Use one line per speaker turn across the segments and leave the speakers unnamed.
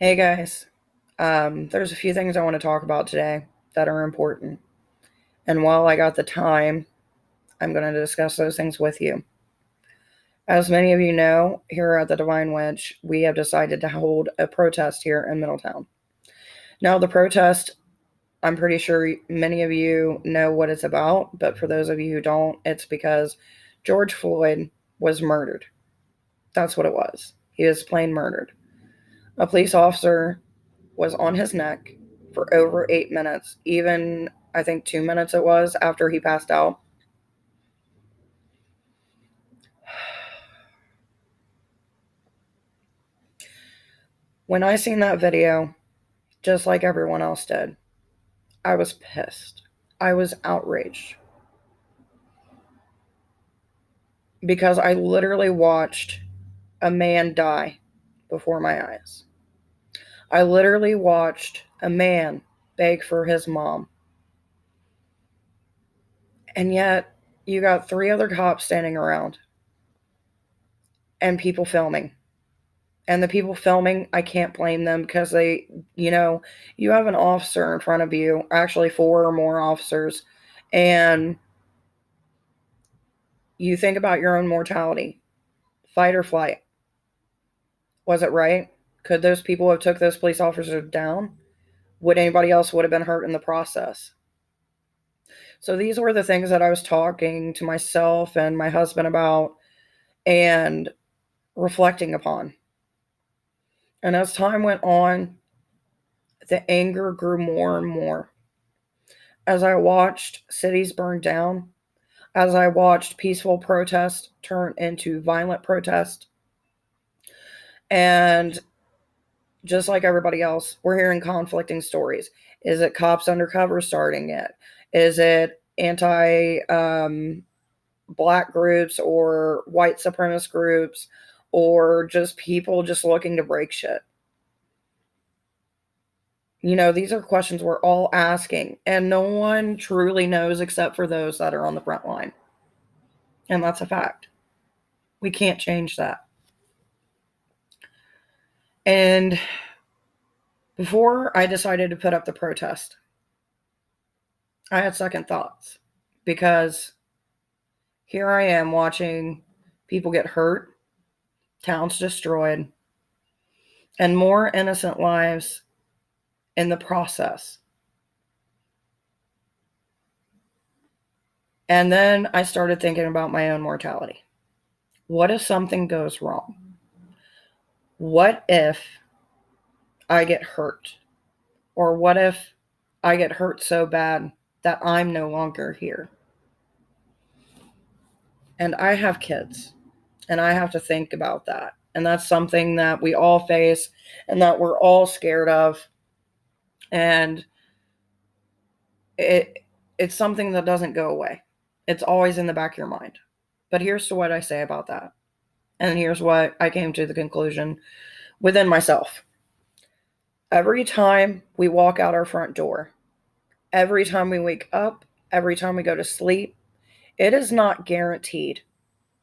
Hey guys, there's a few things I want to talk about today that are important. And while I got the time, I'm going to discuss those things with you. As many of you know, here at the Divine Wedge, we have decided to hold a protest here in Middletown. Now, the protest, I'm pretty sure many of you know what it's about, but for those of you who don't, it's because George Floyd was murdered. That's what it was. He was plain murdered. A police officer was on his neck for over 8 minutes, even I think 2 minutes it was after he passed out. When I seen that video, just like everyone else did, I was pissed. I was outraged because I literally watched a man die before my eyes. I literally watched a man beg for his mom. And yet, you got three other cops standing around and people filming. And the people filming, I can't blame them because you have an officer in front of you, actually four or more officers, and you think about your own mortality. Fight or flight. Was it right? Could those people have took those police officers down? Would anybody else would have been hurt in the process? So these were the things that I was talking to myself and my husband about and reflecting upon. And as time went on, the anger grew more and more. As I watched cities burn down, as I watched peaceful protest turn into violent protest, and just like everybody else, we're hearing conflicting stories. Is it cops undercover starting it? Is it anti black groups or white supremacist groups or just people just looking to break shit? These are questions we're all asking, and no one truly knows except for those that are on the front line. And that's a fact. We can't change that. And before I decided to put up the protest, I had second thoughts because here I am watching people get hurt, towns destroyed, and more innocent lives in the process. And then I started thinking about my own mortality. What if something goes wrong? What if I get hurt? Or what if I get hurt so bad that I'm no longer here? And I have kids, and I have to think about that. And that's something that we all face and that we're all scared of. And it's something that doesn't go away. It's always in the back of your mind. But here's to what I say about that. And here's what I came to the conclusion within myself. Every time we walk out our front door, every time we wake up, every time we go to sleep, it is not guaranteed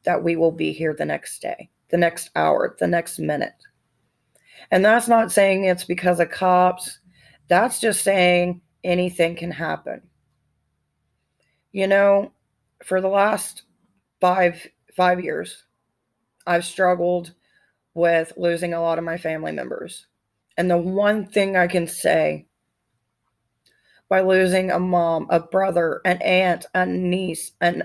that we will be here the next day, the next hour, the next minute. And that's not saying it's because of cops. That's just saying anything can happen. For the last five years, I've struggled with losing a lot of my family members. And the one thing I can say by losing a mom, a brother, an aunt, a niece, an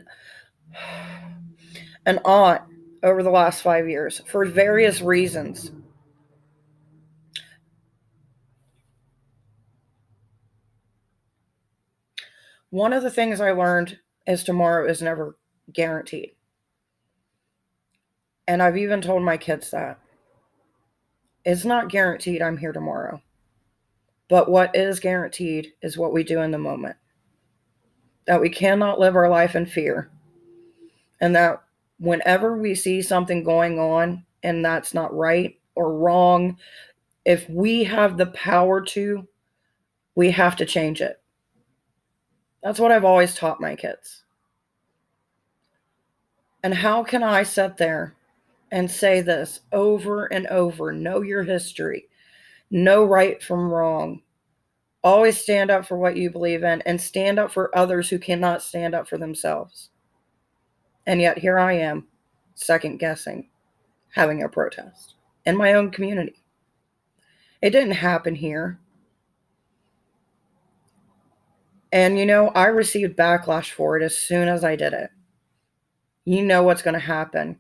aunt over the last 5 years for various reasons. One of the things I learned is tomorrow is never guaranteed. And I've even told my kids that. It's not guaranteed I'm here tomorrow. But what is guaranteed is what we do in the moment. That we cannot live our life in fear. And that whenever we see something going on and that's not right or wrong, if we have the power to, we have to change it. That's what I've always taught my kids. And how can I sit there and say this over and over? Know your history. Know right from wrong. Always stand up for what you believe in and stand up for others who cannot stand up for themselves. And yet here I am, second guessing, having a protest in my own community. It didn't happen here. And I received backlash for it as soon as I did it. You know what's going to happen.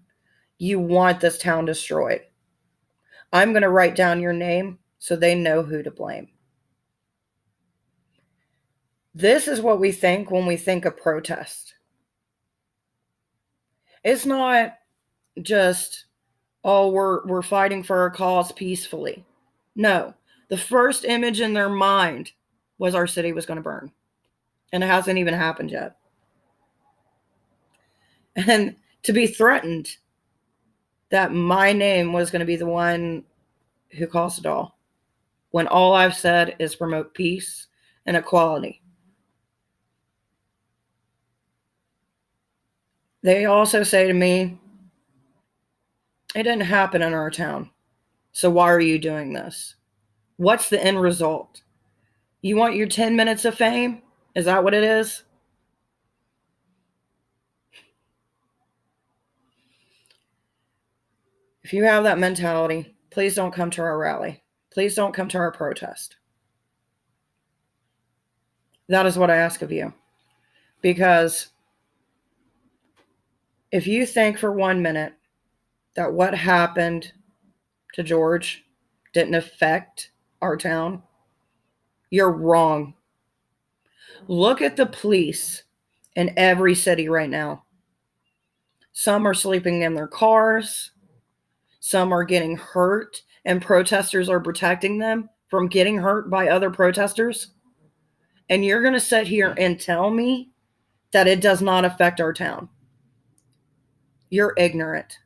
You want this town destroyed. I'm going to write down your name so they know who to blame. This is what we think when we think of protest. It's not just, oh, we're fighting for our cause peacefully. No, the first image in their mind was our city was going to burn. And it hasn't even happened yet. And to be threatened that my name was going to be the one who caused it all, when all I've said is promote peace and equality. They also say to me, it didn't happen in our town, so why are you doing this? What's the end result? You want your 10 minutes of fame? Is that what it is? If you have that mentality, please don't come to our rally. Please don't come to our protest. That is what I ask of you. Because if you think for 1 minute that what happened to George didn't affect our town, you're wrong. Look at the police in every city right now. Some are sleeping in their cars. Some are getting hurt, and protesters are protecting them from getting hurt by other protesters. And you're going to sit here and tell me that it does not affect our town. You're ignorant.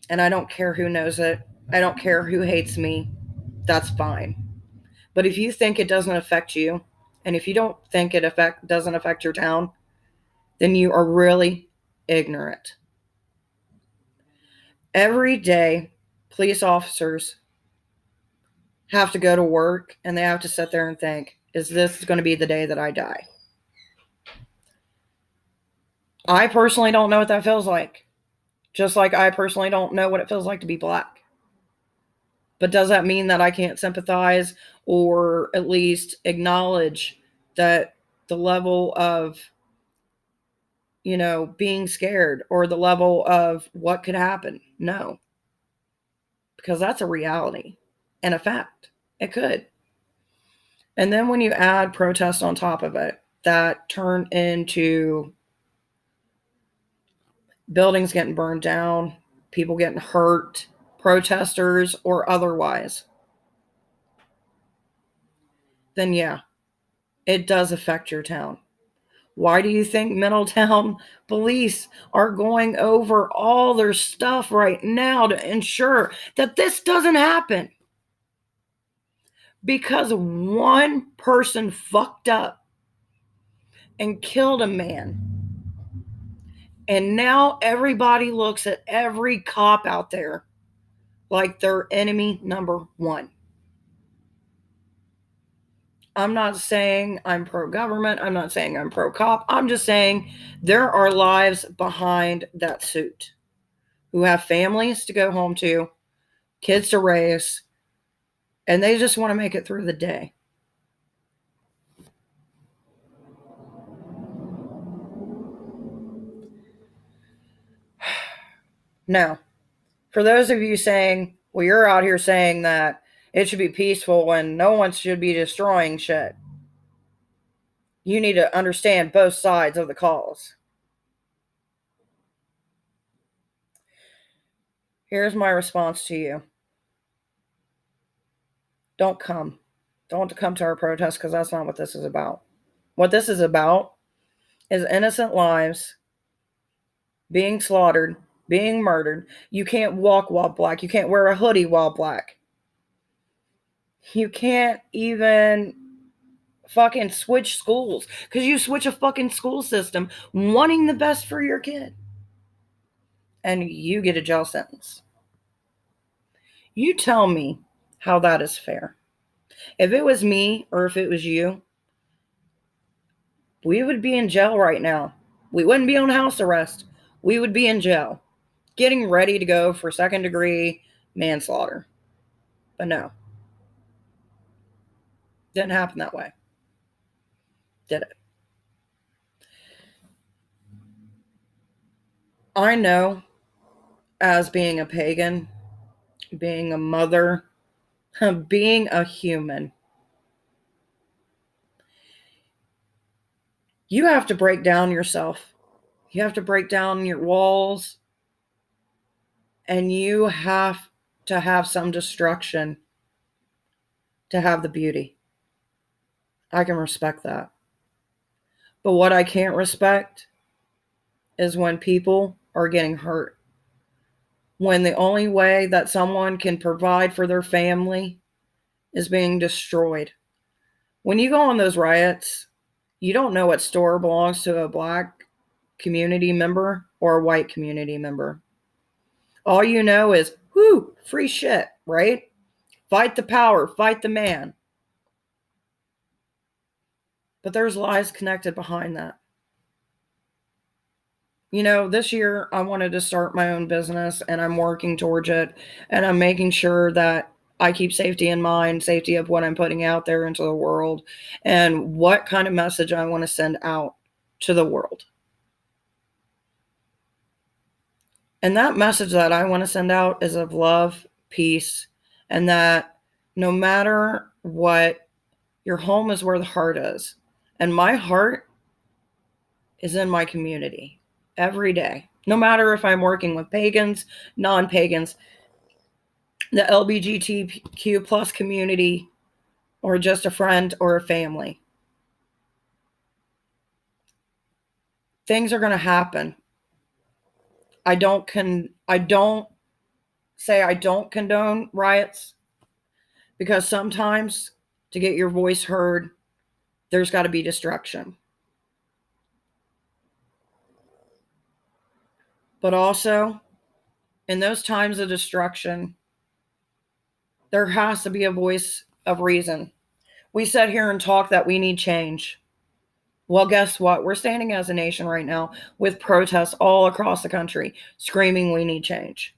And I don't care who knows it. I don't care who hates me. That's fine. But if you think it doesn't affect you, and if you don't think it doesn't affect your town, then you are really ignorant. Every day, police officers have to go to work and they have to sit there and think, is this going to be the day that I die? I personally don't know what that feels like. Just like I personally don't know what it feels like to be black. But does that mean that I can't sympathize or at least acknowledge that the level of, being scared or the level of what could happen? No. Because that's a reality and a fact. It could. And then when you add protest on top of it, that turn into buildings getting burned down, people getting hurt, protesters or otherwise, then yeah, it does affect your town. Why do you think Middletown police are going over all their stuff right now to ensure that this doesn't happen? Because one person fucked up and killed a man. And now everybody looks at every cop out there like they're enemy number one. I'm not saying I'm pro-government. I'm not saying I'm pro-cop. I'm just saying there are lives behind that suit who have families to go home to, kids to raise, and they just want to make it through the day. Now, for those of you saying, well, you're out here saying that it should be peaceful and no one should be destroying shit, you need to understand both sides of the cause. Here's my response to you. Don't come. Don't come to our protest because that's not what this is about. What this is about is innocent lives being slaughtered, being murdered. You can't walk while black. You can't wear a hoodie while black. You can't even fucking switch schools because you switch a fucking school system wanting the best for your kid. And you get a jail sentence. You tell me how that is fair. If it was me or if it was you, we would be in jail right now. We wouldn't be on house arrest. We would be in jail, getting ready to go for second-degree manslaughter. But no, didn't happen that way, did it? I know, as being a pagan, being a mother, being a human, you have to break down yourself. You have to break down your walls, and you have to have some destruction to have the beauty. I can respect that. But what I can't respect is when people are getting hurt. When the only way that someone can provide for their family is being destroyed. When you go on those riots, you don't know what store belongs to a black community member or a white community member. All you know is, whoo, free shit, right? Fight the power, fight the man. But there's lies connected behind that. You know, this year I wanted to start my own business and I'm working towards it. And I'm making sure that I keep safety in mind, safety of what I'm putting out there into the world, and what kind of message I want to send out to the world. And that message that I want to send out is of love, peace, and that no matter what, your home is where the heart is. And my heart is in my community every day. No matter if I'm working with pagans, non-pagans, the LGBTQ plus community, or just a friend or a family. Things are going to happen. I don't say I don't condone riots, because sometimes to get your voice heard, there's got to be destruction. But also, in those times of destruction, there has to be a voice of reason. We sit here and talk that we need change. Well, guess what? We're standing as a nation right now with protests all across the country screaming we need change.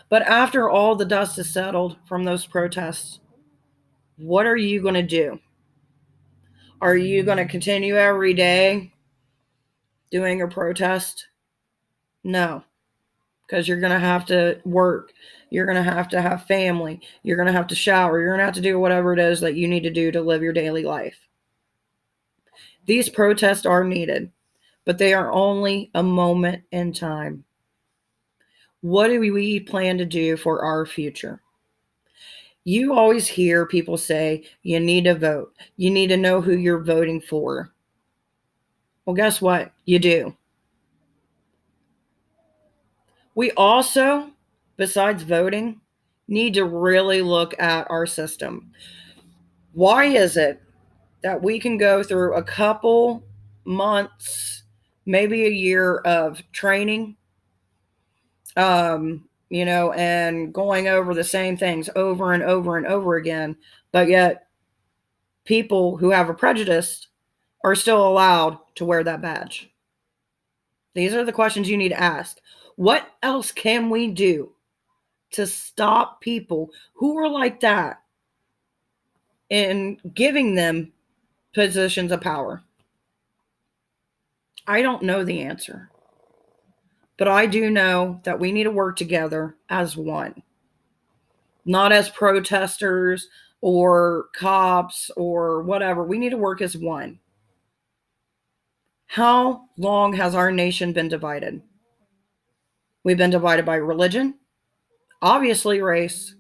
But after all the dust is settled from those protests, what are you going to do? Are you going to continue every day doing a protest? No, because you're going to have to work. You're going to have family. You're going to have to shower. You're going to have to do whatever it is that you need to do to live your daily life. These protests are needed, but they are only a moment in time. What do we plan to do for our future? You always hear people say, you need to vote. You need to know who you're voting for. Well, guess what? You do. We also, besides voting, need to really look at our system. Why is it that we can go through a couple months, maybe a year of training, and going over the same things over and over and over again, but yet people who have a prejudice are still allowed to wear that badge? These are the questions you need to ask. What else can we do to stop people who are like that and giving them positions of power? I don't know the answer, but I do know that we need to work together as one, not as protesters or cops or whatever. We need to work as one. How long has our nation been divided? We've been divided by religion, obviously race,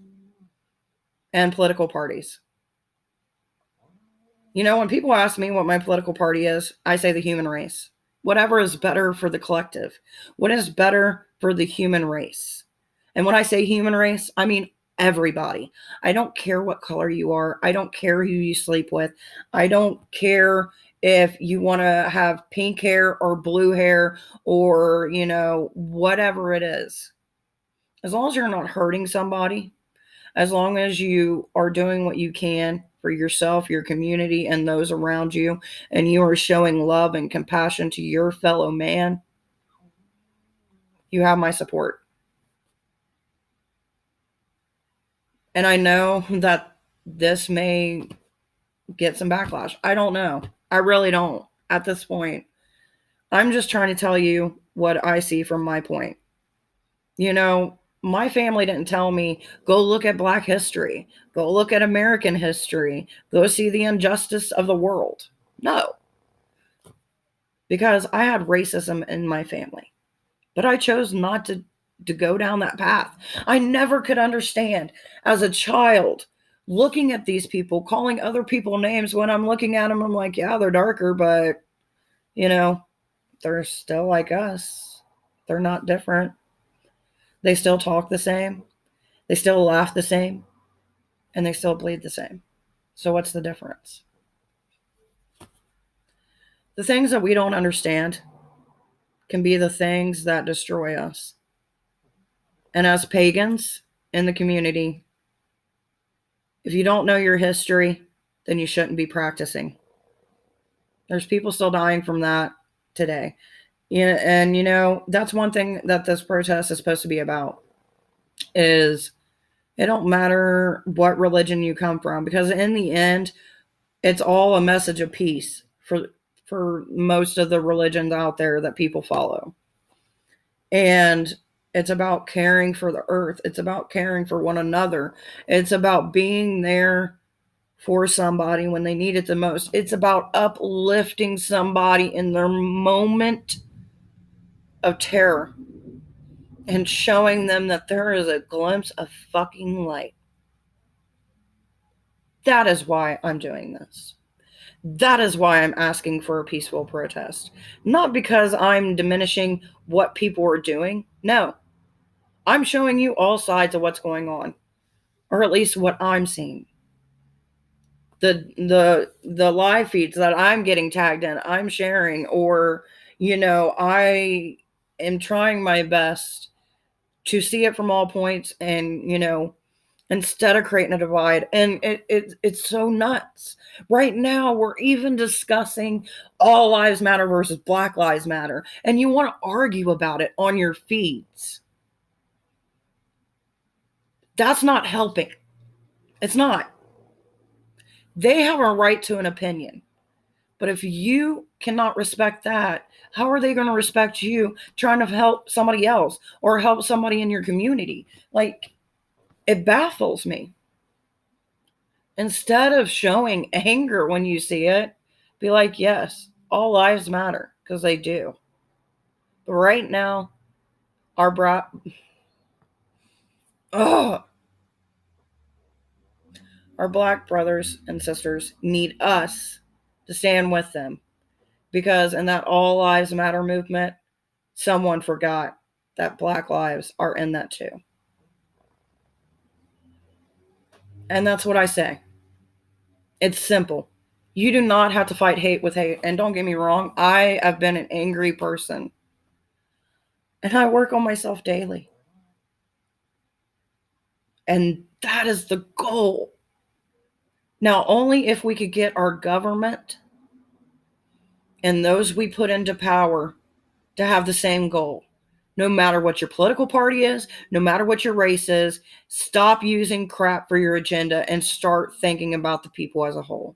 and political parties. You know, when people ask me what my political party is, I say the human race. Whatever is better for the collective. What is better for the human race? And when I say human race, I mean everybody. I don't care what color you are. I don't care who you sleep with. I don't care if you want to have pink hair or blue hair or, whatever it is. As long as you're not hurting somebody, As long as you are doing what you can for yourself, your community, and those around you, and you are showing love and compassion to your fellow man, you have my support. And I know that this may get some backlash. I don't know. I really don't at this point. I'm just trying to tell you what I see from my point. You know, my family didn't tell me, go look at Black history, go look at American history, go see the injustice of the world. No, because I had racism in my family, but I chose not to go down that path. I never could understand as a child looking at these people, calling other people names. When I'm looking at them, I'm like, yeah, they're darker, but you know, they're still like us. They're not different. They still talk the same. They still laugh the same. And they still bleed the same. So what's the difference? The things that we don't understand can be the things that destroy us. And as pagans in the community, if you don't know your history, then you shouldn't be practicing. There's people still dying from that today. Yeah, and that's one thing that this protest is supposed to be about is it don't matter what religion you come from, because in the end, it's all a message of peace for most of the religions out there that people follow. And it's about caring for the earth. It's about caring for one another. It's about being there for somebody when they need it the most. It's about uplifting somebody in their moment of terror and showing them that there is a glimpse of fucking light. That is why I'm doing this. That is why I'm asking for a peaceful protest. Not because I'm diminishing what people are doing. No, I'm showing you all sides of what's going on, or at least what I'm seeing. The live feeds that I'm getting tagged in, I'm sharing, or I am trying my best to see it from all points, and instead of creating a divide. And it's so nuts. Right now, we're even discussing all lives matter versus Black Lives Matter, and you want to argue about it on your feeds. That's not helping. It's not. They have a right to an opinion. But if you cannot respect that, how are they going to respect you trying to help somebody else or help somebody in your community? Like, it baffles me. Instead of showing anger when you see it, be like, yes, all lives matter, because they do. But right now, our our Black brothers and sisters need us to stand with them, because in that all lives matter movement, someone forgot that Black lives are in that too. And that's what I say. It's simple. You do not have to fight hate with hate. And don't get me wrong, I have been an angry person. And I work on myself daily. And that is the goal. Now, only if we could get our government and those we put into power to have the same goal. No matter what your political party is, no matter what your race is, stop using crap for your agenda and start thinking about the people as a whole.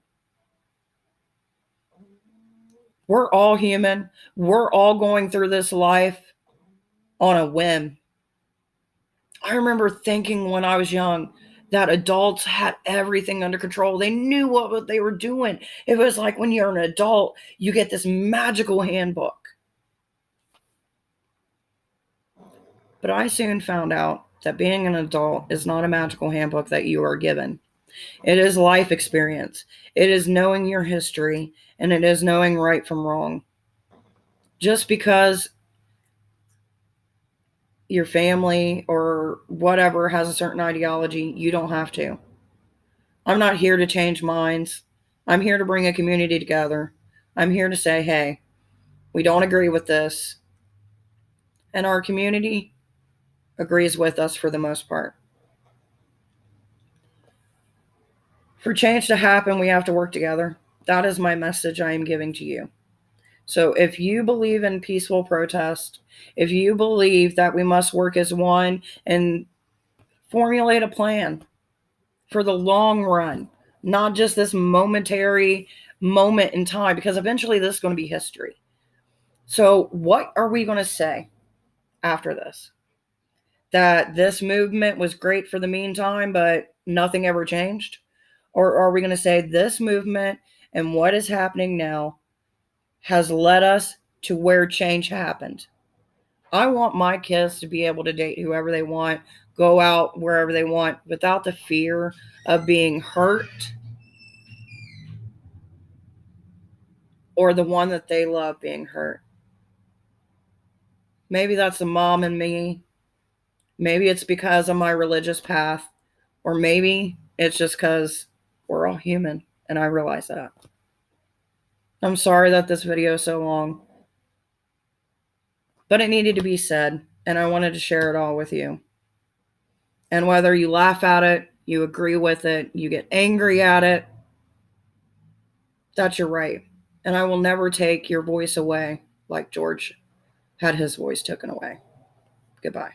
We're all human. We're all going through this life on a whim. I remember thinking when I was young that adults had everything under control. They knew what they were doing. It was like when you're an adult, you get this magical handbook. But I soon found out that being an adult is not a magical handbook that you are given. It is life experience. It is knowing your history, and it is knowing right from wrong. Just because your family or whatever has a certain ideology, you don't have to. I'm not here to change minds. I'm here to bring a community together. I'm here to say, hey, we don't agree with this. And our community agrees with us for the most part. For change to happen, we have to work together. That is my message I am giving to you. So if you believe in peaceful protest, if you believe that we must work as one and formulate a plan for the long run, not just this momentary moment in time, because eventually this is going to be history. So what are we going to say after this? That this movement was great for the meantime, but nothing ever changed? Or are we going to say this movement and what is happening now has led us to where change happened? I want my kids to be able to date whoever they want, go out wherever they want without the fear of being hurt or the one that they love being hurt. Maybe that's the mom in me. Maybe it's because of my religious path. Or maybe it's just because we're all human and I realize that. I'm sorry that this video is so long, but it needed to be said and I wanted to share it all with you. And whether you laugh at it, you agree with it, you get angry at it, that's your right. And I will never take your voice away like George had his voice taken away. Goodbye.